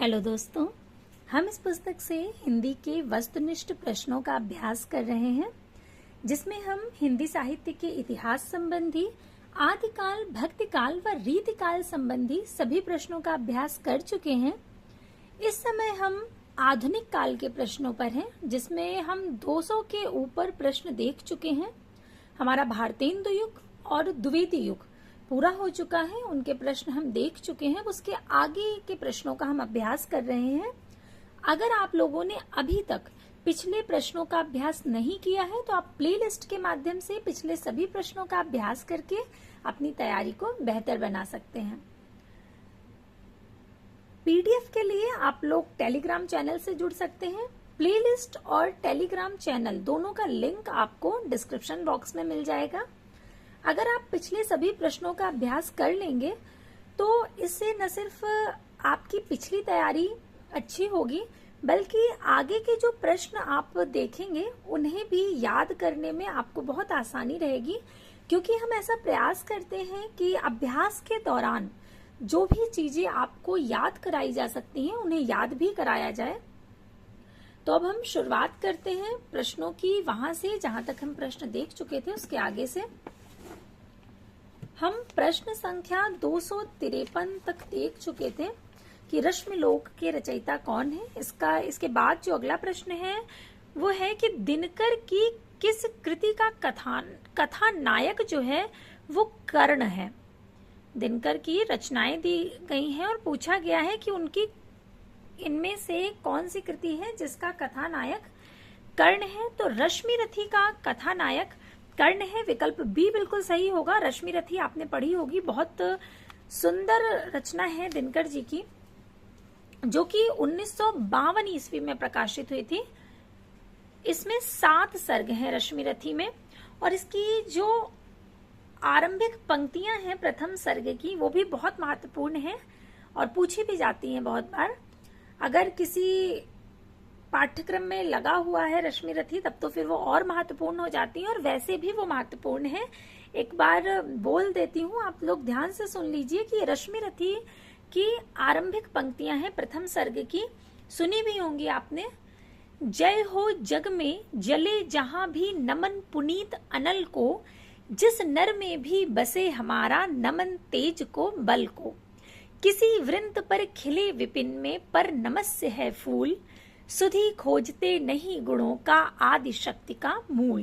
Hello दोस्तों, हम इस पुस्तक से हिंदी के वस्तुनिष्ठ प्रश्नों का अभ्यास कर रहे हैं, जिसमें हम हिंदी साहित्य के इतिहास संबंधी, आदिकाल, भक्तिकाल व रीतिकाल संबंधी सभी प्रश्नों का अभ्यास कर चुके हैं। इस समय हम आधुनिक काल के प्रश्नों पर हैं, जिसमें हम 200 के ऊपर प्रश्न देख चुके हैं। हमारा भारतेंदु युग और द्विवेदी युग पूरा हो चुका है, उनके प्रश्न हम देख चुके हैं। उसके आगे के प्रश्नों का हम अभ्यास कर रहे हैं। अगर आप लोगों ने अभी तक पिछले प्रश्नों का अभ्यास नहीं किया है, तो आप प्लेलिस्ट के माध्यम से पिछले सभी प्रश्नों का अभ्यास करके अपनी तैयारी को बेहतर बना सकते हैं। पीडीएफ के लिए आप लोग टेलीग्राम चैनल से जुड़ सकते हैं। प्लेलिस्ट और टेलीग्राम चैनल दोनों का लिंक आपको डिस्क्रिप्शन बॉक्स में मिल जाएगा। अगर आप पिछले सभी प्रश्नों का अभ्यास कर लेंगे, तो इससे न सिर्फ आपकी पिछली तैयारी अच्छी होगी, बल्कि आगे के जो प्रश्न आप देखेंगे उन्हें भी याद करने में आपको बहुत आसानी रहेगी, क्योंकि हम ऐसा प्रयास करते हैं कि अभ्यास के दौरान जो भी चीजें आपको याद कराई जा सकती हैं, उन्हें याद भी कराया जाए। तो अब हम शुरुआत करते हैं प्रश्नों की, वहां से जहां तक हम प्रश्न देख चुके थे उसके आगे से। हम प्रश्न संख्या 253 तक देख चुके थे कि रश्मिलोक के रचयिता कौन है। इसके बाद जो अगला प्रश्न है वो है कि दिनकर की किस कृति का कथानायक जो है वो कर्ण है। दिनकर की रचनाएं दी गई हैं और पूछा गया है कि उनकी इनमें से कौन सी कृति है जिसका कथानायक कर्ण है। तो रश्मिरथी का कथानायक कर्ण है। विकल्प बी बिल्कुल सही होगा। रश्मिरथी आपने पढ़ी होगी, बहुत सुंदर रचना है दिनकर जी की, जो कि 1952 ईस्वी में प्रकाशित हुई थी। इसमें 7 सर्ग हैं रश्मिरथी में, और इसकी जो आरंभिक पंक्तियां हैं प्रथम सर्ग की, वो भी बहुत महत्वपूर्ण है और पूछी भी जाती हैं बहुत बार। अगर किसी पाठ्यक्रम में लगा हुआ है रश्मिरथी, तब तो फिर वो और महत्वपूर्ण हो जाती है, और वैसे भी वो महत्वपूर्ण है। एक बार बोल देती हूँ, आप लोग ध्यान से सुन लीजिए कि रश्मिरथी की आरंभिक पंक्तियां हैं प्रथम सर्ग की, सुनी भी होंगी आपने। जय हो जग में जले जहां भी नमन पुनीत अनल को, जिस नर में भी बसे हमारा नमन तेज को बल को। किसी वृंत पर खिले विपिन में पर नमस्य है फूल, सुधि खोजते नहीं गुणों का आदि शक्ति का मूल।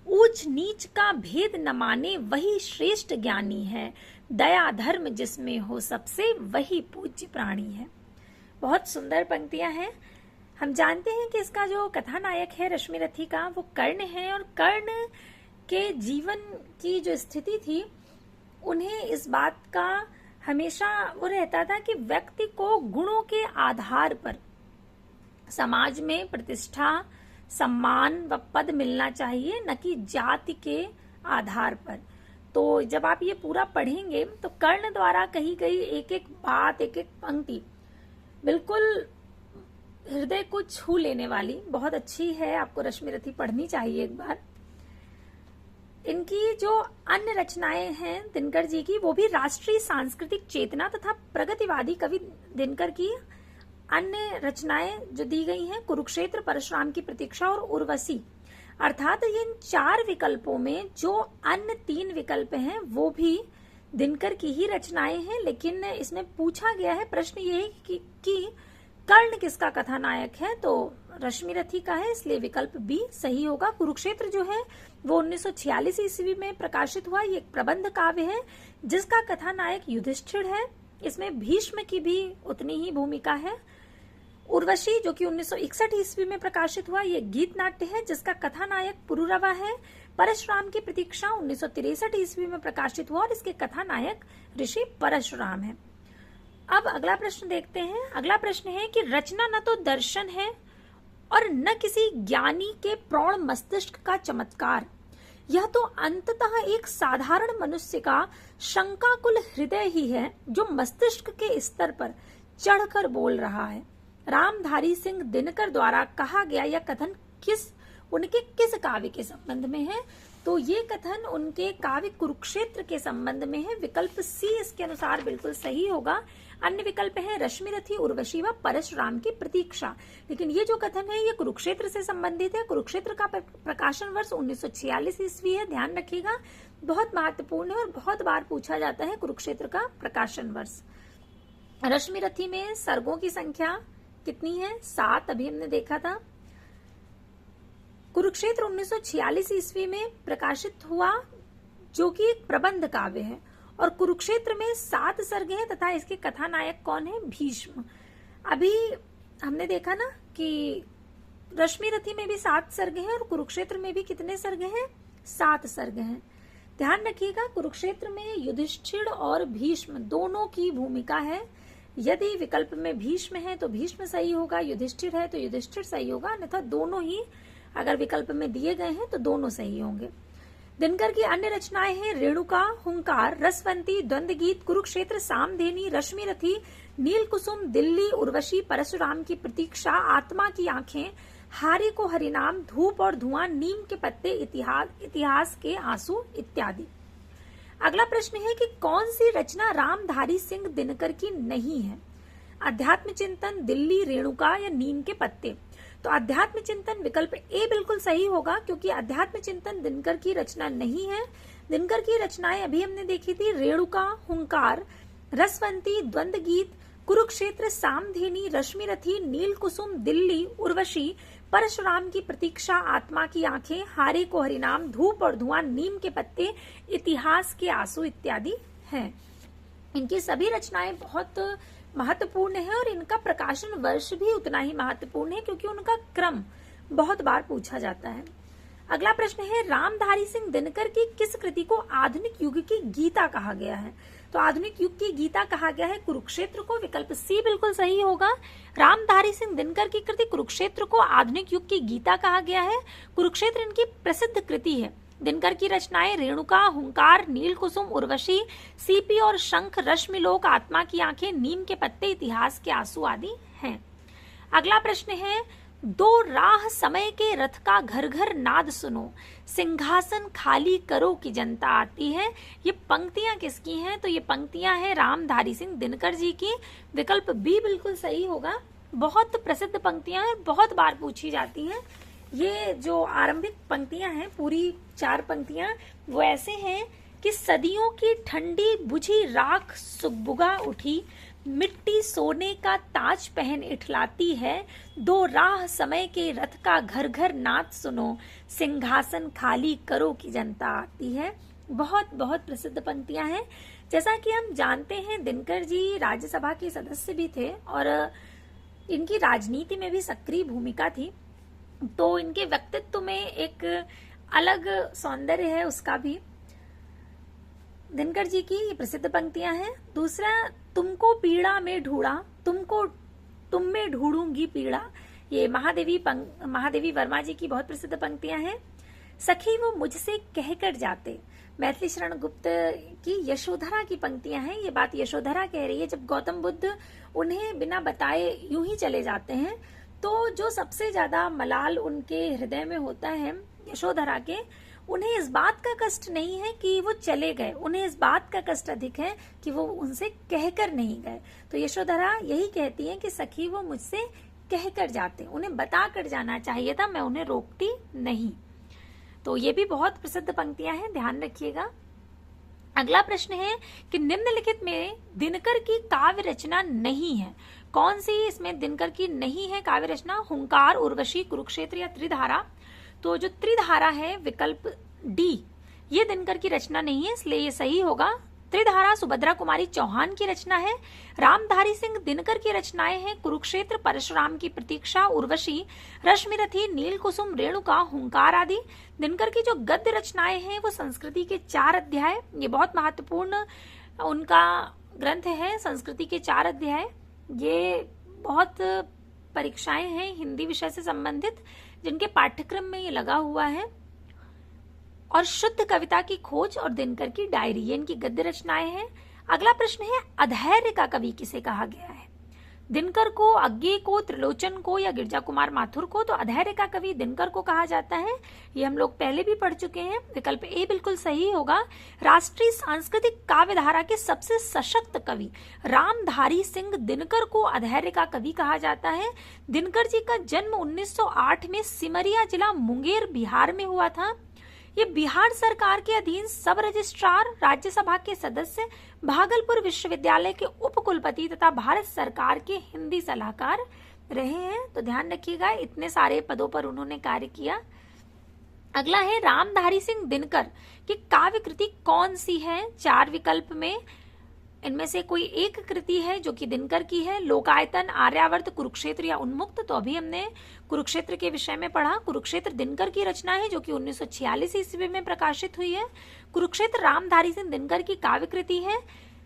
ऊंच नीच का भेद न माने वही श्रेष्ठ ज्ञानी है, दया धर्म जिसमें हो सबसे वही पूज्य प्राणी है। बहुत सुंदर पंक्तियां हैं। हम जानते हैं कि इसका जो कथानायक है रश्मिरथी का, वो कर्ण है, और कर्ण के जीवन की जो स्थिति थी, उन्हें इस बात का हमेशा वो रहता था कि व्यक्ति को गुणों के आधार पर समाज में प्रतिष्ठा, सम्मान व पद मिलना चाहिए, न कि जाति के आधार पर। तो जब आप ये पूरा पढ़ेंगे, तो कर्ण द्वारा कही गई एक एक बात, एक एक पंक्ति बिल्कुल हृदय को छू लेने वाली, बहुत अच्छी है। आपको रश्मिरथी पढ़नी चाहिए एक बार। इनकी जो अन्य रचनाएं हैं दिनकर जी की, वो भी राष्ट्रीय सांस्कृतिक चेतना तथा प्रगतिवादी कवि दिनकर की अन्य रचनाएं जो दी गई हैं, कुरुक्षेत्र, परशुराम की प्रतीक्षा और उर्वशी। अर्थात इन 4 विकल्पों में जो अन्य 3 विकल्प हैं वो भी दिनकर की ही रचनाएं हैं, लेकिन इसमें पूछा गया है, प्रश्न ये है कि कर्ण किसका कथानायक है, तो रश्मिरथी का है, इसलिए विकल्प बी सही होगा। कुरुक्षेत्र जो है वो 1946 ईस्वी में प्रकाशित हुआ। ये एक प्रबंध काव्य है जिसका कथानायक युधिष्ठिर है। इसमें भीष्म की भी उतनी ही भूमिका है। उर्वशी जो कि 1961 ईस्वी में प्रकाशित हुआ, ये गीत नाट्य है जिसका कथानायक पुरुरवा है। परशुराम की प्रतीक्षा 1963 ईस्वी में प्रकाशित हुआ, और इसके कथानायक ऋषि परशुराम है। अब अगला प्रश्न देखते हैं। अगला प्रश्न है कि रचना न तो दर्शन है और न किसी ज्ञानी के प्रौढ़ मस्तिष्क का चमत्कार, यह तो अंततः एक साधारण मनुष्य का शंकाकुल हृदय ही है, जो मस्तिष्क के स्तर पर चढ़कर बोल रहा है। रामधारी सिंह दिनकर द्वारा कहा गया यह कथन उनके किस काव्य के संबंध में है, तो ये कथन उनके काव्य कुरुक्षेत्र के संबंध में है। विकल्प सी इसके अनुसार बिल्कुल सही होगा। अन्य विकल्प है रश्मिरथी उर्वशी व परशुराम की प्रतीक्षा। लेकिन ये जो कथन है ये कुरुक्षेत्र से संबंधित है। कुरुक्षेत्र का प्रकाशन वर्ष 1946 ईस्वी है, ध्यान रखिएगा, बहुत महत्वपूर्ण है और बहुत बार पूछा जाता है कुरुक्षेत्र का प्रकाशन वर्ष। रश्मिरथी में सर्गों की संख्या कितनी है? 7, अभी हमने देखा था। कुरुक्षेत्र 1946 ईस्वी में प्रकाशित हुआ, जो कि एक प्रबंध काव्य है और कुरुक्षेत्र में 7 सर्ग हैं तथा इसके कथानायक कौन है? भीष्म। अभी हमने देखा ना कि रश्मिरथी में भी 7 सर्ग हैं और कुरुक्षेत्र में भी कितने सर्ग हैं? 7 सर्ग हैं। ध्यान रखिएगा, कुरुक्षेत्र में युधिष्ठिर और भीष्म दोनों की भूमिका है। यदि विकल्प में भीष्म है तो भीष्म सही होगा, युधिष्ठिर है तो युधिष्ठिर सही होगा, अन्यथा दोनों ही अगर विकल्प में दिए गए हैं तो दोनों सही होंगे। दिनकर की अन्य रचनाएं हैं रेणुका, हुंकार, रसवंती, द्वंद्व गीत, कुरुक्षेत्र, सामधेनी, रश्मिरथी, नील कुसुम, दिल्ली, उर्वशी, परशुराम की प्रतीक्षा, आत्मा की आंखें, हारी को हरिनाम, धूप और धुआं, नीम के पत्ते, इतिहास के आंसू इत्यादि। अगला प्रश्न है कि कौन सी रचना रामधारी सिंह दिनकर की नहीं है? अध्यात्म चिंतन, दिल्ली, रेणुका या नीम के पत्ते? तो अध्यात्म चिंतन विकल्प ए बिल्कुल सही होगा, क्योंकि अध्यात्म चिंतन दिनकर की रचना नहीं है। दिनकर की रचनाएं अभी हमने देखी थी, रेणुका, हुंकार, रसवंती, द्वंद्व गीत, कुरुक्षेत्र, सामधेनी, रश्मिरथी, नील कुसुम, दिल्ली, उर्वशी, परशुराम की प्रतीक्षा, आत्मा की आंखें, हारे को हरिनाम, धूप और धुआं, नीम के पत्ते, इतिहास के आंसू इत्यादि हैं। इनकी सभी रचनाएं बहुत महत्वपूर्ण है और इनका प्रकाशन वर्ष भी उतना ही महत्वपूर्ण है, क्योंकि उनका क्रम बहुत बार पूछा जाता है। अगला प्रश्न है रामधारी सिंह दिनकर की किस कृति को आधुनिक युग की गीता कहा गया है? तो आधुनिक युग की गीता कहा गया है कुरुक्षेत्र को, विकल्प सी बिल्कुल सही होगा। रामधारी सिंह दिनकर की कृति कुरुक्षेत्र को आधुनिक युग की गीता कहा गया है। कुरुक्षेत्र इनकी प्रसिद्ध कृति है। दिनकर की रचनाएं रेणुका, हुंकार, नील कुसुम, उर्वशी, सीपी और शंख, रश्मिलोक, आत्मा की आंखें, नीम के पत्ते, इतिहास के आंसू आदि हैं। अगला प्रश्न है दो राह समय के रथ का घर घर नाद सुनो, सिंहासन खाली करो की जनता आती है। ये पंक्तियां किसकी हैं? तो ये पंक्तियां हैं रामधारी सिंह दिनकर जी की। विकल्प बी बिल्कुल सही होगा। बहुत प्रसिद्ध पंक्तियां हैं, बहुत बार पूछी जाती हैं। ये जो आरंभिक पंक्तियां हैं, पूरी 4 पंक्तियां, वो ऐसे हैं कि सदियों की ठंडी बुझी राख सुगबुगा उठी, मिट्टी सोने का ताज पहन इठलाती है, दो राह समय के रथ का घर घर नाद सुनो, सिंहासन खाली करो की जनता आती है। बहुत बहुत प्रसिद्ध पंक्तियां हैं। जैसा कि हम जानते हैं दिनकर जी राज्यसभा के सदस्य भी थे और इनकी राजनीति में भी सक्रिय भूमिका थी, तो इनके व्यक्तित्व में एक अलग सौंदर्य है उसका भी। दिनकर जी की ये प्रसिद्ध पंक्तियां हैं। दूसरा, तुमको पीड़ा में ढूंढा, तुम में ढूंढूंगी पीड़ा, ये महादेवी वर्मा जी की बहुत प्रसिद्ध पंक्तियां हैं। सखी वो मुझसे कहकर जाते, मैथिली शरण गुप्त की यशोधरा की पंक्तियां हैं। ये बात यशोधरा कह रही है, जब गौतम बुद्ध उन्हें बिना बताए यूं ही चले जाते हैं, तो जो सबसे ज्यादा मलाल उनके हृदय में होता है यशोधरा के, उन्हें इस बात का कष्ट नहीं है कि वो चले गए, उन्हें इस बात का कष्ट अधिक है कि वो उनसे कहकर नहीं गए। तो यशोधरा यही कहती है कि सखी वो मुझसे कहकर जाते, उन्हें बता कर जाना चाहिए था, मैं उन्हें रोकती नहीं। तो ये भी बहुत प्रसिद्ध पंक्तियां हैं, ध्यान रखिएगा। अगला प्रश्न है कि निम्नलिखित में दिनकर की काव्य रचना नहीं है। कौन सी इसमें दिनकर की नहीं है काव्य रचना? हुंकार, उर्वशी, कुरुक्षेत्र या त्रिधारा? तो जो त्रिधारा है विकल्प डी, ये दिनकर की रचना नहीं है, इसलिए ये सही होगा। त्रिधारा सुभद्रा कुमारी चौहान की रचना है। रामधारी सिंह दिनकर की रचनाएं हैं कुरुक्षेत्र, परशुराम की प्रतीक्षा, उर्वशी, रश्मिरथी, नील कुसुम, रेणुका, हुंकार आदि। दिनकर की जो गद्य रचनाएं हैं वो संस्कृति के 4 अध्याय, ये बहुत महत्वपूर्ण उनका ग्रंथ है, संस्कृति के 4 अध्याय। ये बहुत परीक्षाएं हैं हिंदी विषय से संबंधित जिनके पाठ्यक्रम में ये लगा हुआ है। और शुद्ध कविता की खोज और दिनकर की डायरी, ये इनकी गद्य रचनाएं हैं। अगला प्रश्न है अधैर्य का कवि किसे कहा गया है? दिनकर को, अज्ञे को, त्रिलोचन को या गिरजा कुमार माथुर को। तो अधैर्य का कवि दिनकर को कहा जाता है, ये हम लोग पहले भी पढ़ चुके हैं। विकल्प ए बिल्कुल सही होगा। राष्ट्रीय सांस्कृतिक काव्य धारा के सबसे सशक्त कवि रामधारी सिंह दिनकर को अधैर्य का कवि कहा जाता है। दिनकर जी का जन्म 1908 में सिमरिया जिला मुंगेर बिहार में हुआ था। ये बिहार सरकार के अधीन सब रजिस्ट्रार, राज्यसभा के सदस्य, भागलपुर विश्वविद्यालय के उप कुलपति तथा भारत सरकार के हिंदी सलाहकार रहे हैं। तो ध्यान रखिएगा, इतने सारे पदों पर उन्होंने कार्य किया। अगला है रामधारी सिंह दिनकर की काव्य कृति कौन सी है? 4 विकल्प में इनमें से कोई एक कृति है जो कि दिनकर की है। लोकायतन, आर्यावर्त, कुरुक्षेत्र या उन्मुक्त। तो अभी हमने कुरुक्षेत्र के विषय में पढ़ा। कुरुक्षेत्र दिनकर की रचना है जो कि 1946 ईस्वी में प्रकाशित हुई है। कुरुक्षेत्र रामधारी सिंह दिनकर की काव्य कृति है।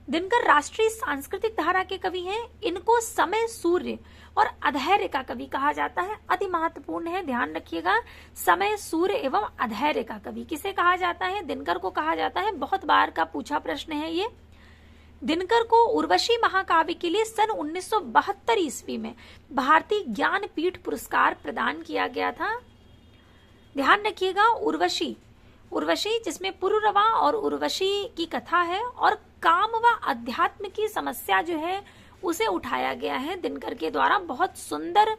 दिनकर राष्ट्रीय सांस्कृतिक धारा के कवि हैं। इनको समय सूर्य और अधैर्य का कवि कहा जाता है। अति महत्वपूर्ण है, ध्यान रखिएगा। समय सूर्य एवं अधैर्य का कवि किसे कहा जाता है? दिनकर को कहा जाता है। बहुत बार का पूछा प्रश्न है ये। दिनकर को उर्वशी महाकाव्य के लिए सन 1972 ईस्वी में भारतीय ज्ञानपीठ पुरस्कार प्रदान किया गया था। ध्यान रखिएगा, उर्वशी जिसमें पुरुरवा और उर्वशी की कथा है और काम व अध्यात्म की समस्या जो है उसे उठाया गया है दिनकर के द्वारा। बहुत सुंदर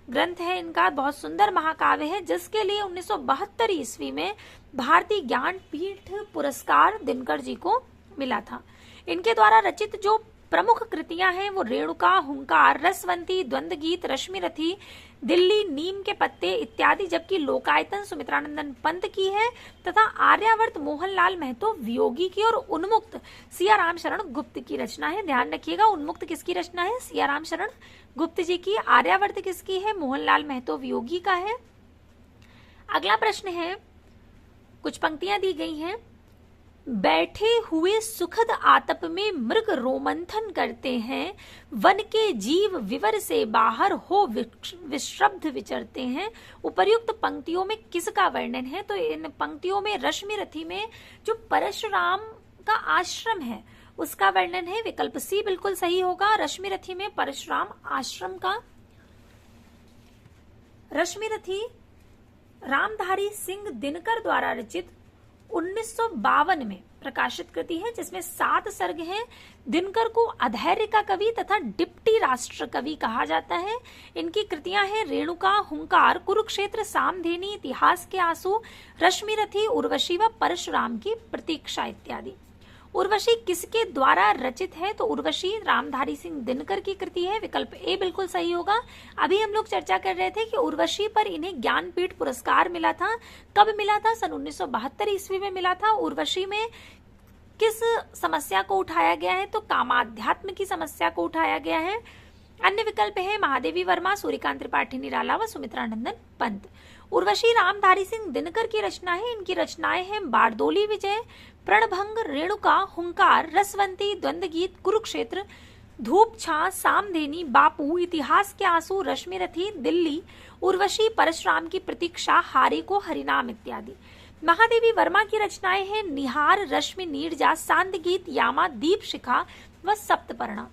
ग्रंथ है इनका, बहुत सुंदर महाकाव्य है, जिसके लिए 1972 ईस्वी में भारतीय ज्ञानपीठ पुरस्कार दिनकर जी को मिला था। इनके द्वारा रचित जो प्रमुख कृतियां हैं वो रेणुका, हुंकार, रसवंती, द्वंद्व गीत, रश्मिरथी, दिल्ली, नीम के पत्ते इत्यादि, जबकि लोकायतन सुमित्रानंदन पंत की है तथा आर्यावर्त मोहनलाल महतो वियोगी की और उन्मुक्त सियाराम शरण गुप्त की रचना है। ध्यान रखिएगा, उन्मुक्त किसकी रचना है? सियाराम शरण गुप्त जी की। आर्यावर्त किसकी है? मोहनलाल महतो वियोगी का है। अगला प्रश्न है, कुछ पंक्तियां दी गई हैं। बैठे हुए सुखद आतप में मृग रोमंथन करते हैं, वन के जीव विवर से बाहर हो विश्रब्ध विचरते हैं। उपर्युक्त पंक्तियों में किसका वर्णन है? तो इन पंक्तियों में रश्मिरथी में जो परशुराम का आश्रम है उसका वर्णन है। विकल्प सी बिल्कुल सही होगा। रश्मिरथी में परशुराम आश्रम का। रश्मिरथी रामधारी सिंह दिनकर द्वारा रचित 1952 में प्रकाशित कृति है, जिसमें 7 सर्ग हैं। दिनकर को अधैर्य का कवि तथा डिप्टी राष्ट्र कवि कहा जाता है। इनकी कृतियां हैं रेणुका, हुंकार, कुरुक्षेत्र, सामधेनी, इतिहास के आंसू, रश्मिरथी, उर्वशी व परशुराम की प्रतीक्षा इत्यादि। उर्वशी किसके द्वारा रचित है? तो उर्वशी रामधारी सिंह दिनकर की कृति है। विकल्प ए बिल्कुल सही होगा। अभी हम लोग चर्चा कर रहे थे कि उर्वशी पर इन्हें ज्ञानपीठ पुरस्कार मिला था। कब मिला था? सन 1972 ईस्वी में मिला था। उर्वशी में किस समस्या को उठाया गया है? तो कामाध्यात्म की समस्या को उठाया गया है। अन्य विकल्प है महादेवी वर्मा, सूर्यकांत त्रिपाठी निराला व सुमित्रानंदन पंत। उर्वशी रामधारी सिंह दिनकर की रचना है। इनकी रचनाएं हैं बारदोली विजय, प्रणभंग, रेणुका, हुंकार, रसवंती, द्वंद्व गीत, कुरुक्षेत्र, धूप छां, सामधेनी, बापू, इतिहास के आंसू, रश्मिरथी, दिल्ली, उर्वशी, परशुराम की प्रतीक्षा, हारी को हरिनाम इत्यादि। महादेवी वर्मा की रचनाएं हैं निहार, रश्मि, नीरजा, सांद गीत, यामा, दीप शिखा व सप्तपर्णा।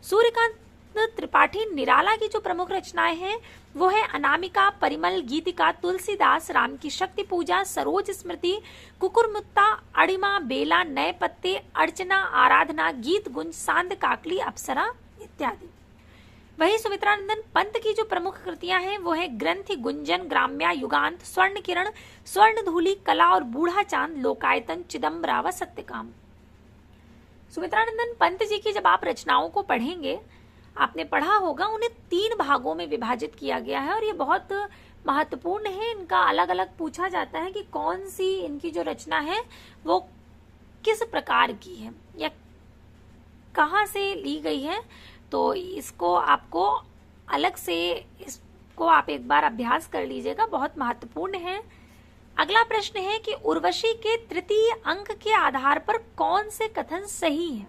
सूर्यकांत त्रिपाठी निराला की जो प्रमुख रचनाएं हैं वो है अनामिका, परिमल, गीतिका, तुलसीदास, राम की शक्ति पूजा, सरोज स्मृति, कुकुरमुत्ता, अड़िमा, बेला, नए पत्ते, अर्चना, आराधना, गीत गुंज, सांद काकली, अप्सरा इत्यादि। वही सुमित्रानंदन पंत की जो प्रमुख कृतियां हैं वो है ग्रंथि, गुंजन, ग्राम्या, युगांत, स्वर्ण किरण, स्वर्ण धूलि, कला और बूढ़ा चांद, लोकायतन, चिदम्बरा व सत्यकाम। सुमित्रानंदन पंत जी की जब आप रचनाओं को पढ़ेंगे, आपने पढ़ा होगा, उन्हें 3 भागों में विभाजित किया गया है और ये बहुत महत्वपूर्ण है। इनका अलग अलग पूछा जाता है कि कौन सी इनकी जो रचना है वो किस प्रकार की है या कहाँ से ली गई है। तो इसको आपको अलग से इसको आप एक बार अभ्यास कर लीजिएगा, बहुत महत्वपूर्ण है। अगला प्रश्न है कि उर्वशी के तृतीय अंक के आधार पर कौन से कथन सही हैं?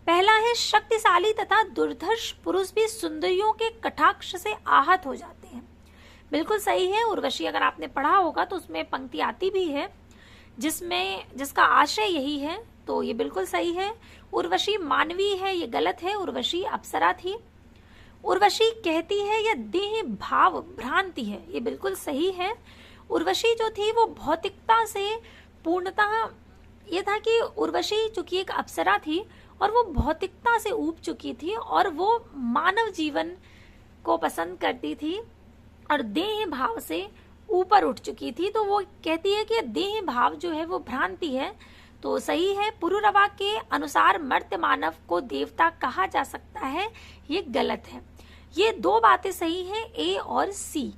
पहला है शक्तिशाली तथा दुर्धर्ष पुरुष भी सुंदरियों के कटाक्ष से आहत हो जाते हैं। बिल्कुल सही है। उर्वशी अगर आपने पढ़ा होगा तो उसमें पंक्ति आती भी है जिसका आशय यही है, तो ये बिल्कुल सही है। उर्वशी मानवी है, ये गलत है, उर्वशी अप्सरा थी। उर्वशी कहती है यह देह भाव भ्रांति है। ये बिल्कुल सही है। उर्वशी जो थी वो भौतिकता से पूर्णतः, ये था कि उर्वशी चूंकि एक अप्सरा थी और वो भौतिकता से ऊब चुकी थी और वो मानव जीवन को पसंद करती थी और देह भाव से ऊपर उठ चुकी थी। तो वो कहती है कि देह भाव जो है वो भ्रांति है। तो सही है। पुरुरवा के अनुसार मर्त्य मानव को देवता कहा जा सकता है, ये गलत है। ये दो बातें सही हैं, ए और सी।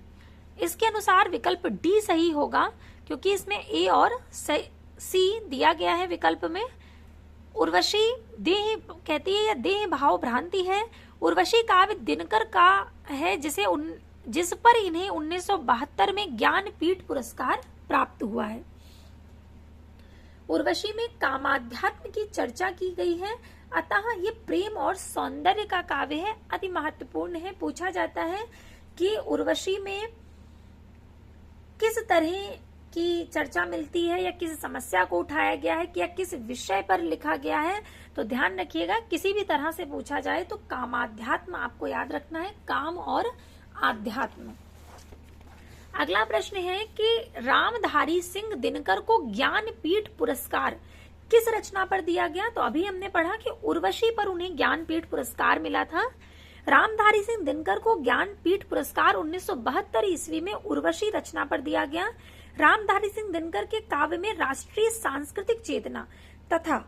इसके अनुसार विकल्प डी सही होगा क्योंकि इसमें ए और सी दिया गया है विकल्प में। उर्वशी देह कहती है यह देह भाव भ्रांति है। उर्वशी काव्य दिनकर का है जिस पर इन्हें 1972 में ज्ञानपीठ पुरस्कार प्राप्त हुआ है। उर्वशी में कामाध्यात्म की चर्चा की गई है, अतः ये प्रेम और सौंदर्य का काव्य है। अति महत्वपूर्ण है। पूछा जाता है कि उर्वशी में किस तरह की चर्चा मिलती है या किस समस्या को उठाया गया है या किस विषय पर लिखा गया है। तो ध्यान रखिएगा, किसी भी तरह से पूछा जाए तो कामाध्यात्म आपको याद रखना है, काम और आध्यात्म। अगला प्रश्न है कि रामधारी सिंह दिनकर को ज्ञानपीठ पुरस्कार किस रचना पर दिया गया। तो अभी हमने पढ़ा कि उर्वशी पर उन्हें ज्ञानपीठ पुरस्कार मिला था। रामधारी सिंह दिनकर को ज्ञानपीठ पुरस्कार 1972 ईस्वी में उर्वशी रचना पर दिया गया। रामधारी सिंह दिनकर के काव्य में राष्ट्रीय सांस्कृतिक चेतना तथा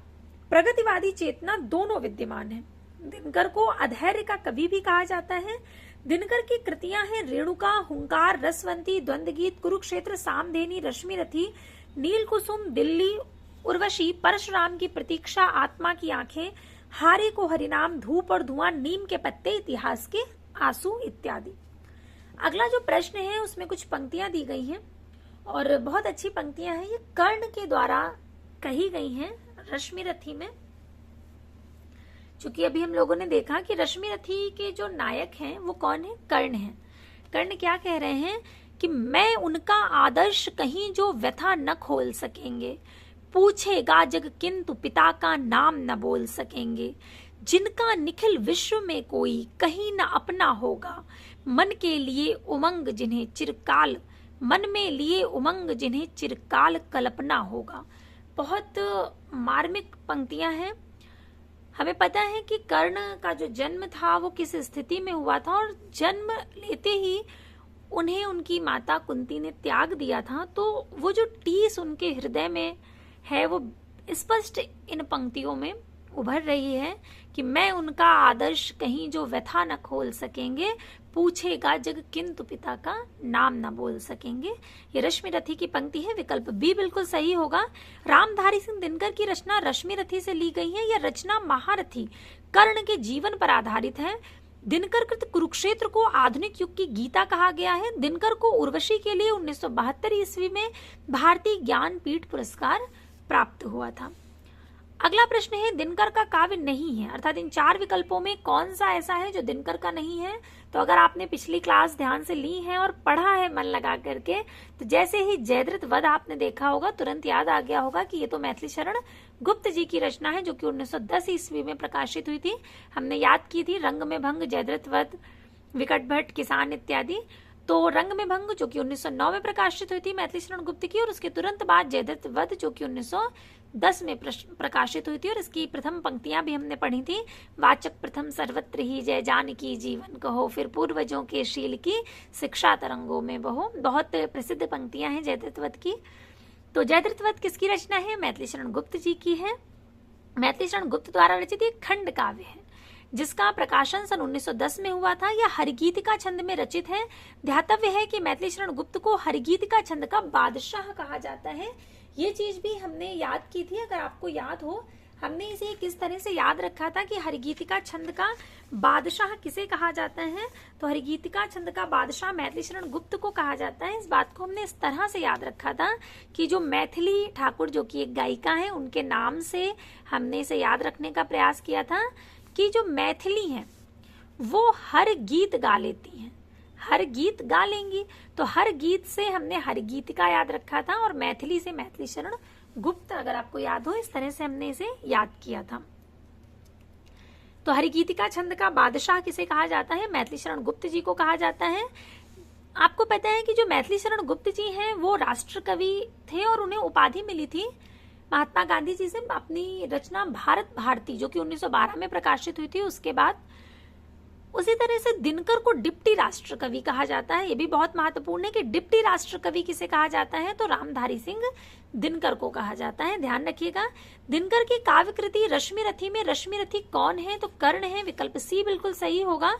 प्रगतिवादी चेतना दोनों विद्यमान है। दिनकर को अधैर्य का कवि भी कहा जाता है। दिनकर की कृतियां हैं रेणुका, हुंकार, रसवंती, द्वंद्व गीत, कुरुक्षेत्र, सामधेनी, रश्मि रथी, नील कुसुम, दिल्ली, उर्वशी, परशुराम की प्रतीक्षा, आत्मा की आंखें, हारे को हरिनाम, धूप और धुआं, नीम के पत्ते, इतिहास के आंसू इत्यादि। अगला जो प्रश्न है उसमें कुछ पंक्तियां दी गई हैं और बहुत अच्छी पंक्तियां हैं। ये कर्ण के द्वारा कही गई हैं रश्मि रथी में। चूंकि अभी हम लोगों ने देखा कि रश्मि रथी के जो नायक हैं वो कौन है, कर्ण है। कर्ण क्या कह रहे हैं कि मैं उनका आदर्श कहीं जो व्यथा न खोल सकेंगे, पूछेगा जग किंतु पिता का नाम न बोल सकेंगे, जिनका निखिल विश्व में कोई कहीं न अपना होगा, मन के लिए उमंग जिन्हें चिरकाल, मन में लिए उमंग जिन्हें चिरकाल कल्पना होगा। बहुत मार्मिक पंक्तियां हैं। हमें पता है कि कर्ण का जो जन्म था वो किस स्थिति में हुआ था और जन्म लेते ही उन्हें उनकी माता कुंती ने त्याग दिया था। तो वो जो टीस उनके हृदय में है वो स्पष्ट इन पंक्तियों में उभर रही है कि मैं उनका आदर्श कहीं जो व्यथा न खोल सकेंगे, पूछेगा जग किंतु पिता का नाम न बोल सकेंगे। ये रश्मि रथी की पंक्ति है। विकल्प बी बिल्कुल सही होगा। रामधारी सिंह दिनकर की रचना रश्मि रथी से ली गई है। यह रचना महारथी कर्ण के जीवन पर आधारित है। दिनकर कृत कुरुक्षेत्र को आधुनिक युग की गीता कहा गया है। दिनकर को उर्वशी के लिए 1972 ईस्वी में भारतीय ज्ञानपीठ पुरस्कार प्राप्त हुआ था। अगला प्रश्न है दिनकर का काव्य नहीं है, अर्थात इन 4 विकल्पों में कौन सा ऐसा है जो दिनकर का नहीं है। तो अगर आपने पिछली क्लास ध्यान से ली है और पढ़ा है मन लगा करके, तो जैसे ही जयद्रथ वध आपने देखा होगा तुरंत याद आ गया होगा कि ये तो मैथिली शरण गुप्त जी की रचना है जो कि 1910 ईस्वी में प्रकाशित हुई थी। हमने याद की थी रंग में भंग, जयद्रथ वध, विकट भट्ट, किसान इत्यादि। तो रंग में भंग जो कि 1909 में प्रकाशित हुई थी मैथिली शरण गुप्त की, और उसके तुरंत बाद जयद्रथ वध जो कि 1910 में प्रकाशित हुई थी। और इसकी प्रथम पंक्तियां भी हमने पढ़ी थी। वाचक प्रथम सर्वत्र ही जय जानकी जीवन कहो, फिर पूर्वजों के शील की शिक्षा तरंगों में बहो। बहुत प्रसिद्ध पंक्तियां हैं जयद्रथ वध की। तो जयद्रथ वध किसकी रचना है? मैथिली शरण गुप्त जी की है। मैथिली शरण गुप्त द्वारा रचित एक खंड काव्य है जिसका प्रकाशन सन 1910 में हुआ था। यह हरिगीतिका छंद में रचित है। ध्यातव्य है कि मैथिली शरण गुप्त को हरिगीतिका छंद का बादशाह कहा जाता है। ये चीज भी हमने याद की थी। अगर आपको याद हो, हमने इसे किस तरह से याद रखा था कि हरिगीतिका छंद का बादशाह किसे कहा जाता है। तो हरिगीतिका छंद का बादशाह मैथिली शरण गुप्त को कहा जाता है। इस बात को हमने इस तरह से याद रखा था कि जो मैथिली ठाकुर जो कि एक गायिका है, उनके नाम से हमने इसे याद रखने का प्रयास किया था कि जो मैथिली हैं वो हर गीत गा लेती हैं, हर गीत गा लेंगी। तो हर गीत से हमने हर गीतिका याद रखा था और मैथिली से मैथिली शरण गुप्त, अगर आपको याद हो, इस तरह से हमने इसे याद किया था। तो हरिगीतिका छंद का बादशाह किसे कहा जाता है? मैथिली शरण गुप्त जी को कहा जाता है। आपको पता है कि जो मैथिली शरण गुप्त जी हैं वो राष्ट्र कवि थे और उन्हें उपाधि मिली थी महात्मा गांधी जी से अपनी रचना भारत भारती, जो कि 1912 में प्रकाशित हुई थी, उसके बाद। उसी तरह से दिनकर को डिप्टी राष्ट्र कवि कहा जाता है। ये भी बहुत महत्वपूर्ण है कि डिप्टी राष्ट्र कवि किसे कहा जाता है, तो रामधारी सिंह दिनकर को कहा जाता है। ध्यान रखिएगा। दिनकर की काव्य कृति रश्मि रथी में रश्मि रथी कौन है, तो कर्ण है। विकल्प सी बिल्कुल सही होगा।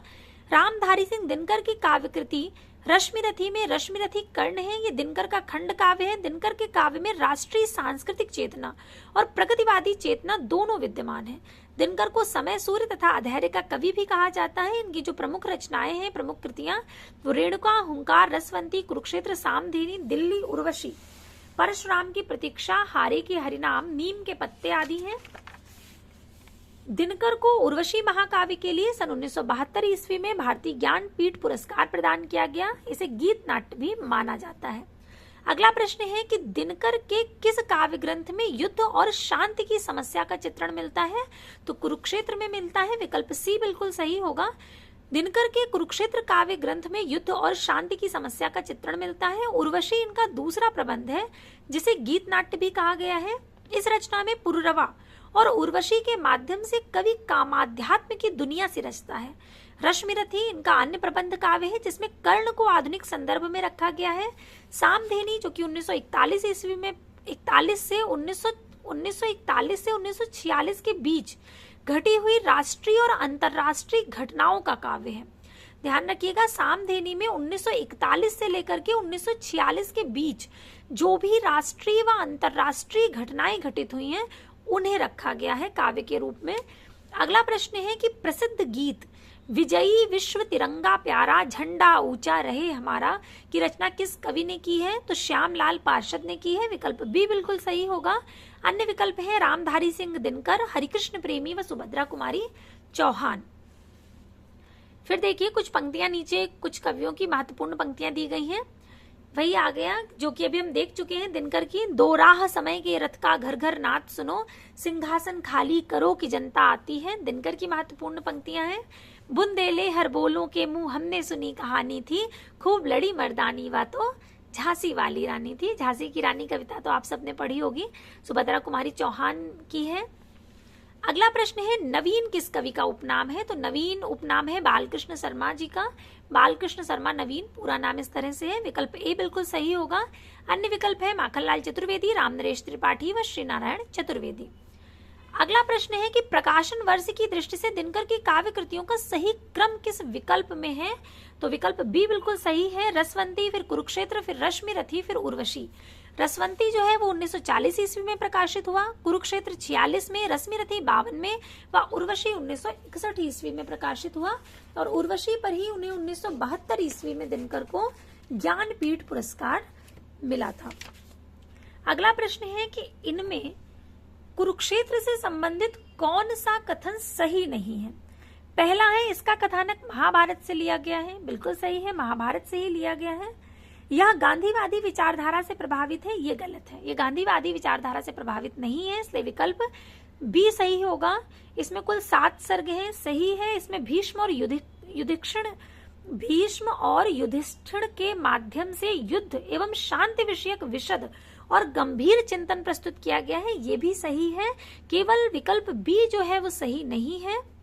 रामधारी सिंह दिनकर की काव्य कृति रश्मि रथी में रश्मि रथी कर्ण है। ये दिनकर का खंड काव्य है। दिनकर के काव्य में राष्ट्रीय सांस्कृतिक चेतना और प्रगतिवादी चेतना दोनों विद्यमान है। दिनकर को समय सूर्य तथा अधैर्य का कवि भी कहा जाता है। इनकी जो प्रमुख रचनाएं हैं, प्रमुख कृतियां, वो रेणुका, हुंकार, रसवंती, कुरुक्षेत्र, सामधेनी, दिल्ली, उर्वशी, परशुराम की प्रतीक्षा, हारे के हरिनाम, नीम के पत्ते आदि हैं। दिनकर को उर्वशी महाकाव्य के लिए सन 1972 ईस्वी में भारतीय ज्ञानपीठ पुरस्कार प्रदान किया गया। इसे गीत नाट्य भी माना जाता है। अगला प्रश्न है कि दिनकर के किस काव्य ग्रंथ में युद्ध और शांति की समस्या का चित्रण मिलता है, तो कुरुक्षेत्र में मिलता है। विकल्प सी बिल्कुल सही होगा। दिनकर के कुरुक्षेत्र काव्य ग्रंथ में युद्ध और शांति की समस्या का चित्रण मिलता है। उर्वशी इनका दूसरा प्रबंध है, जिसे गीत नाट्य भी कहा गया है। इस रचना में पुरुरवा और उर्वशी के माध्यम से कवि कामाध्यात्म की दुनिया से रचता है। रश्मिरथी इनका अन्य प्रबंध काव्य है, जिसमें कर्ण को आधुनिक संदर्भ में रखा गया है। सामधेनी, जो कि 1941 ईस्वी में 1941 से 1946 के बीच घटी हुई राष्ट्रीय और अंतर्राष्ट्रीय घटनाओं का काव्य है। ध्यान रखिएगा, सामधेनी में 1941 से लेकर के 1946 के बीच जो भी राष्ट्रीय व अंतर्राष्ट्रीय घटनाएं घटित हुई हैं, उन्हें रखा गया है काव्य के रूप में। अगला प्रश्न है कि प्रसिद्ध गीत विजयी विश्व तिरंगा प्यारा झंडा ऊंचा रहे हमारा की रचना किस कवि ने की है, तो श्यामलाल पार्षद ने की है। विकल्प बी बिल्कुल सही होगा। अन्य विकल्प है रामधारी सिंह दिनकर, हरिकृष्ण प्रेमी व सुभद्रा कुमारी चौहान। फिर देखिए, कुछ पंक्तियां नीचे कुछ कवियों की महत्वपूर्ण पंक्तियां दी गई हैं। वही आ गया जो कि अभी हम देख चुके हैं दिनकर की। दो राह समय के रथ का घर घर नाद सुनो, सिंहासन खाली करो कि जनता आती है। दिनकर की महत्वपूर्ण पंक्तियां हैं। बुंदेले हर बोलों के मुंह हमने सुनी कहानी थी, खूब लड़ी मर्दानी वा तो झांसी वाली रानी थी। झांसी की रानी कविता तो आप सबने पढ़ी होगी, सुभद्रा कुमारी चौहान की है। अगला प्रश्न है नवीन किस कवि का उपनाम है, तो नवीन उपनाम है बालकृष्ण शर्मा जी का। बालकृष्ण शर्मा नवीन पूरा नाम इस तरह से है। विकल्प ए बिल्कुल सही होगा। अन्य विकल्प है माखनलाल चतुर्वेदी, रामनरेश त्रिपाठी व श्री नारायण चतुर्वेदी। अगला प्रश्न है कि प्रकाशन वर्ष की दृष्टि से दिनकर की काव्य कृतियों का सही क्रम किस विकल्प में है, तो विकल्प बी बिल्कुल सही है। रसवंती, फिर कुरुक्षेत्र, फिर रश्मि रथी, फिर उर्वशी। रसवंती जो है वो 1940 ईस्वी में प्रकाशित हुआ, कुरुक्षेत्र 46 में, रश्मि रथी 52 में व उर्वशी 1961 ईस्वी में प्रकाशित हुआ। और उर्वशी पर ही उन्हें 1972 ईस्वी में दिनकर को ज्ञानपीठ पुरस्कार मिला था। अगला प्रश्न है कि इनमें कुरुक्षेत्र से संबंधित कौन सा कथन सही नहीं है। पहला है इसका कथानक महाभारत से लिया गया है, बिल्कुल सही है, महाभारत से ही लिया गया है। यह गांधीवादी विचारधारा से प्रभावित है, ये गलत है। ये गांधीवादी विचारधारा से प्रभावित नहीं है, इसलिए विकल्प बी सही होगा। इसमें कुल 7 सर्ग हैं, सही है। इसमें भीष्म और युधिष्ठिर के माध्यम से युद्ध एवं शांति विषयक विशद और गंभीर चिंतन प्रस्तुत किया गया है, ये भी सही है। केवल विकल्प बी जो है वो सही नहीं है।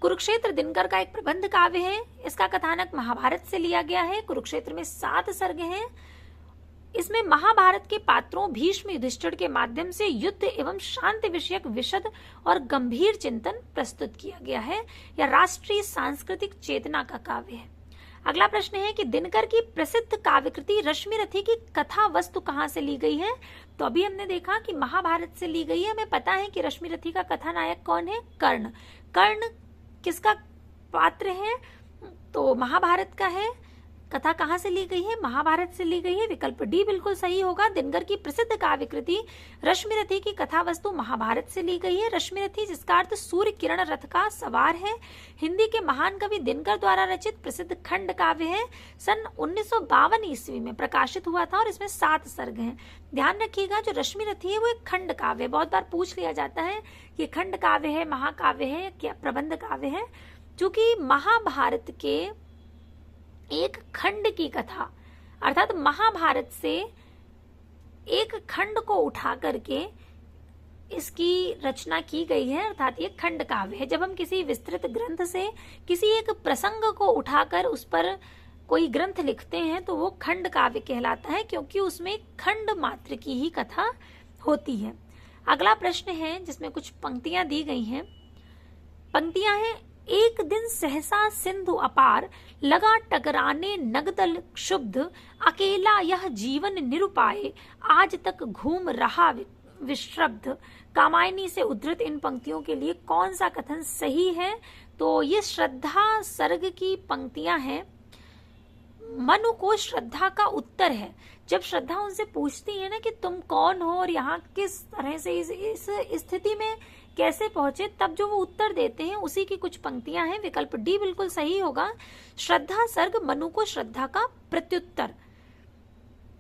कुरुक्षेत्र दिनकर का एक प्रबंध काव्य है, इसका कथानक महाभारत से लिया गया है। कुरुक्षेत्र में 7 सर्ग हैं। इसमें महाभारत के पात्रों भीष्म युधिष्ठिर के माध्यम से युद्ध एवं शांति विषयक विशद और गंभीर चिंतन प्रस्तुत किया गया है। यह राष्ट्रीय सांस्कृतिक चेतना का काव्य है। अगला प्रश्न है कि दिनकर की प्रसिद्ध काव्यकृति रश्मि रथी की कथा वस्तु कहां से ली गई है, तो अभी हमने देखा कि महाभारत से ली गई है। हमें पता है कि रश्मि रथी का कथानायक कौन है, कर्ण। कर्ण किसका पात्र है, तो महाभारत का है। कथा कहाँ से ली गई है? महाभारत से ली गई है। विकल्प डी बिल्कुल सही होगा। दिनकर की प्रसिद्ध काव्य कृति रश्मिरथी की कथा वस्तु महाभारत से ली गई है। रश्मिरथी जिसका अर्थ सूर्य किरण रथ का सवार है, हिंदी के महान कवि दिनकर द्वारा रचित प्रसिद्ध खंड काव्य है। सन 1952 ईस्वी में प्रकाशित हुआ था और इसमें 7 सर्ग हैं। ध्यान रखिएगा, जो रश्मिरथी है वो एक खंड काव्य है। बहुत बार पूछ लिया जाता है कि खंड काव्य है, महाकाव्य है, क्या प्रबंध काव्य है। चूंकि महाभारत के एक खंड की कथा अर्थात महाभारत से एक खंड को उठा करके इसकी रचना की गई है, अर्थात ये खंड काव्य है। जब हम किसी विस्तृत ग्रंथ से किसी एक प्रसंग को उठाकर उस पर कोई ग्रंथ लिखते हैं तो वो खंड काव्य कहलाता है, क्योंकि उसमें खंड मात्र की ही कथा होती है। अगला प्रश्न है जिसमें कुछ पंक्तियां दी गई हैं। पंक्तियां हैं, एक दिन सहसा सिंधु अपार, लगा टकराने नगदल क्षुब्ध, अकेला यह जीवन निरुपाय, आज तक घूम रहा विश्रब्ध। कामायनी से उद्धृत इन पंक्तियों के लिए कौन सा कथन सही है? तो ये श्रद्धा सर्ग की पंक्तियां हैं। मनु को श्रद्धा का उत्तर है। जब श्रद्धा उनसे पूछती है ना कि तुम कौन हो और यहाँ किस तरह से इस स्थिति में कैसे पहुंचे, तब जो वो उत्तर देते हैं उसी की कुछ पंक्तियां हैं। विकल्प डी बिल्कुल सही होगा। श्रद्धा सर्ग मनु को श्रद्धा का प्रत्युत्तर।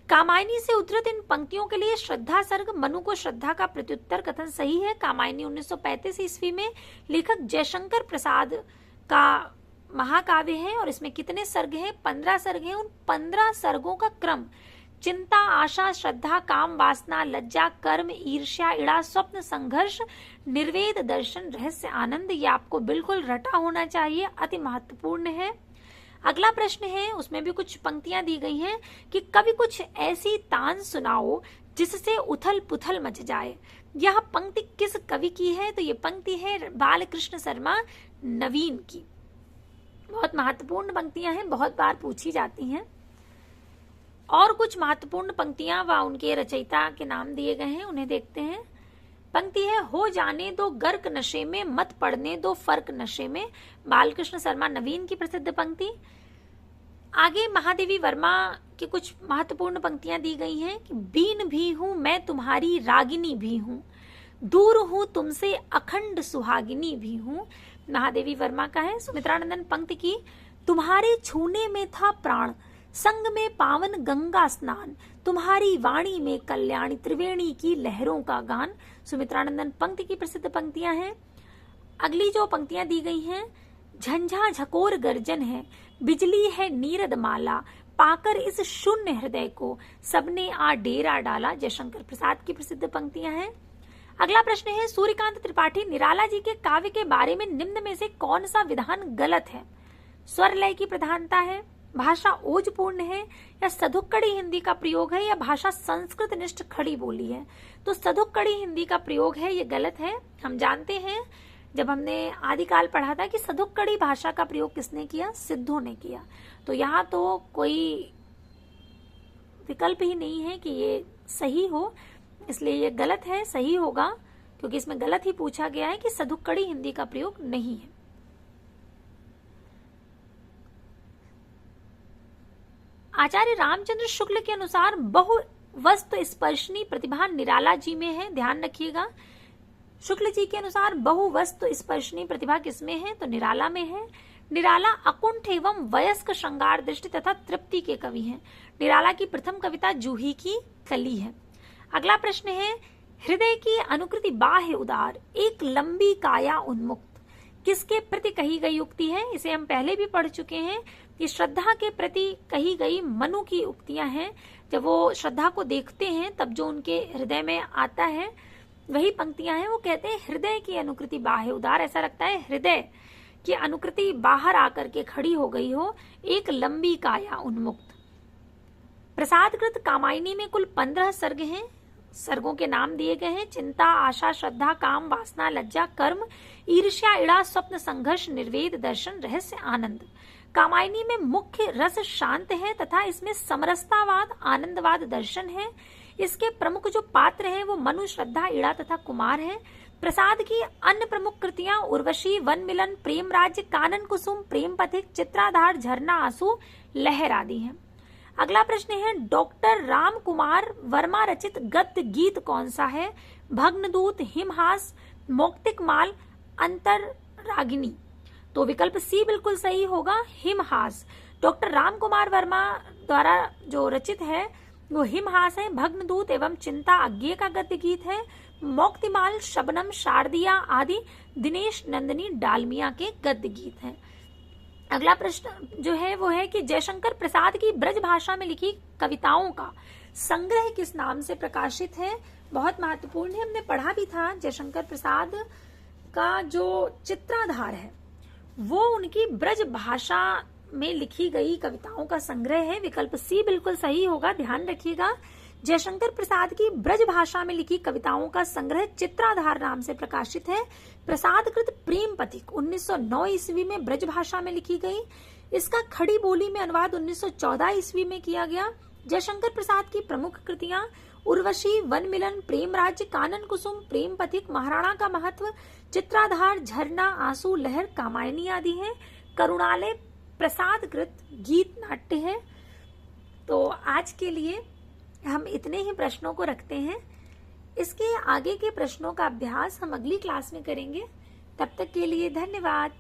कामायनी से उद्धृत इन पंक्तियों के लिए श्रद्धा सर्ग मनु को श्रद्धा का प्रत्युत्तर कथन सही है। कामायनी 1935 ईस्वी में लेखक जयशंकर प्रसाद का महाकाव्य है और इसमें कितने सर्ग हैं? 15 सर्ग हैं। उन 15 सर्गों का क्रम चिंता, आशा, श्रद्धा, काम, वासना, लज्जा, कर्म, ईर्ष्या, इड़ा, स्वप्न, संघर्ष, निर्वेद, दर्शन, रहस्य, आनंद, ये आपको बिल्कुल रटा होना चाहिए, अति महत्वपूर्ण है। अगला प्रश्न है, उसमें भी कुछ पंक्तियां दी गई हैं कि कवि कुछ ऐसी तान सुनाओ जिससे उथल पुथल मच जाए। यह पंक्ति किस कवि की है? तो ये पंक्ति है बालकृष्ण शर्मा नवीन की। बहुत महत्वपूर्ण पंक्तियां हैं, बहुत बार पूछी जाती हैं। और कुछ महत्वपूर्ण पंक्तियां व उनके रचयिता के नाम दिए गए हैं, उन्हें देखते हैं। पंक्ति है, हो जाने दो गर्क नशे में, मत पड़ने दो फर्क नशे में। बालकृष्ण शर्मा नवीन की प्रसिद्ध पंक्ति। आगे महादेवी वर्मा की कुछ महत्वपूर्ण पंक्तियां दी गई हैं कि बीन भी हूं मैं तुम्हारी रागिनी भी हूं, दूर हूं तुमसे अखंड सुहागिनी भी हूं। महादेवी वर्मा का है। सुमित्रानंदन पंक्ति की, तुम्हारे छूने में था प्राण, संग में पावन गंगा स्नान, तुम्हारी वाणी में कल्याणी, त्रिवेणी की लहरों का गान। सुमित्रानंदन पंक्ति की प्रसिद्ध पंक्तियां हैं। अगली जो पंक्तियां दी गई हैं, झंझा झकोर गर्जन है, बिजली है नीरद माला, पाकर इस शून्य हृदय को सबने आ डेरा डाला। जयशंकर प्रसाद की प्रसिद्ध पंक्तियां हैं। अगला प्रश्न है, सूर्यकांत त्रिपाठी निराला जी के काव्य के बारे में निम्न में से कौन सा विधान गलत है? स्वर लय की प्रधानता है, भाषा ओजपूर्ण है, या सधुक्कड़ी हिंदी का प्रयोग है, या भाषा संस्कृत निष्ठ खड़ी बोली है? तो सधुक्कड़ी हिंदी का प्रयोग है, ये गलत है। हम जानते हैं जब हमने आदिकाल पढ़ा था कि सधुक्कड़ी भाषा का प्रयोग किसने किया? सिद्धों ने किया। तो यहाँ तो कोई विकल्प ही नहीं है कि ये सही हो, इसलिए ये गलत है। सही होगा क्योंकि इसमें गलत ही पूछा गया है कि सधुक्कड़ी हिंदी का प्रयोग नहीं है। आचार्य रामचंद्र शुक्ल के अनुसार बहुवस्तु स्पर्शनी प्रतिभा निराला जी में है। ध्यान रखिएगा, शुक्ल जी के अनुसार बहुवस्तु स्पर्शनी प्रतिभा किसमें है? तो निराला में है। निराला अकुंठ एवं वयस्क श्रृंगार दृष्टि तथा तृप्ति के कवि हैं। निराला की प्रथम कविता जूही की कली है। अगला प्रश्न है, हृदय की अनुकृति बाह्य उदार, एक लंबी काया उन्मुक्त, किसके प्रति कही गई उक्ति है? इसे हम पहले भी पढ़ चुके हैं। ये श्रद्धा के प्रति कही गई मनु की उक्तियां हैं। जब वो श्रद्धा को देखते हैं तब जो उनके हृदय में आता है वही पंक्तियां हैं। वो कहते हैं हृदय की अनुकृति बाह्य उदार, ऐसा लगता है हृदय की अनुकृति बाहर आकर के खड़ी हो गई हो, एक लंबी काया उन्मुक्त। प्रसादकृत कामायनी में कुल 15 सर्ग हैं। सर्गों के नाम दिए गए हैं, चिंता, आशा, श्रद्धा, काम, वासना, लज्जा, कर्म, ईर्ष्या, इड़ा, स्वप्न, संघर्ष, निर्वेद, दर्शन, रहस्य, आनंद। कामायनी में मुख्य रस शांत है तथा इसमें समरसतावाद, आनंदवाद, दर्शन है। इसके प्रमुख जो पात्र हैं वो मनु, श्रद्धा, इड़ा तथा कुमार हैं। प्रसाद की अन्य प्रमुख कृतियां उर्वशी, वन मिलन, प्रेम राज्य, कानन कुसुम, प्रेम पथिक, चित्राधार, झरना, आंसू, लहर आदि हैं। अगला प्रश्न है डॉक्टर राम कुमार वर्मा रचित गद्य गीत कौन सा है? भग्नदूत, हिमहास, मौक्तिक माल, अंतररागिनी। तो विकल्प सी बिल्कुल सही होगा, हिमहास। डॉक्टर राम कुमार वर्मा द्वारा जो रचित है वो हिमहास है। भग्नदूत एवं चिंता अज्ञेय का गद्य गीत है। मौक्तिमाल, शबनम, शारदिया आदि दिनेश नंदिनी डालमिया के गद्य गीत हैं। अगला प्रश्न जो है वो है कि जयशंकर प्रसाद की ब्रज भाषा में लिखी कविताओं का संग्रह किस नाम से प्रकाशित है? बहुत महत्वपूर्ण है, हमने पढ़ा भी था। जयशंकर प्रसाद का जो चित्राधार है वो उनकी ब्रज भाषा में लिखी गई कविताओं का संग्रह है। विकल्प सी बिल्कुल सही होगा, ध्यान रखिएगा। जयशंकर प्रसाद की ब्रज भाषा में लिखी कविताओं का संग्रह चित्राधार नाम से प्रकाशित है। प्रसादकृत प्रेम पथिक 1909 ईस्वी में ब्रज भाषा में लिखी गई। इसका खड़ी बोली में अनुवाद 1914 ईस्वी में किया गया। जयशंकर प्रसाद की प्रमुख कृतियां उर्वशी, वन मिलन, प्रेम राज्य, कानन कुसुम, प्रेम पथिक, महाराणा का महत्व, चित्राधार, झरना, आंसू, लहर, कामायनी आदि हैं। करुणालय प्रसादकृत गीत नाट्य है। तो आज के लिए हम इतने ही प्रश्नों को रखते हैं। इसके आगे के प्रश्नों का अभ्यास हम अगली क्लास में करेंगे। तब तक के लिए धन्यवाद।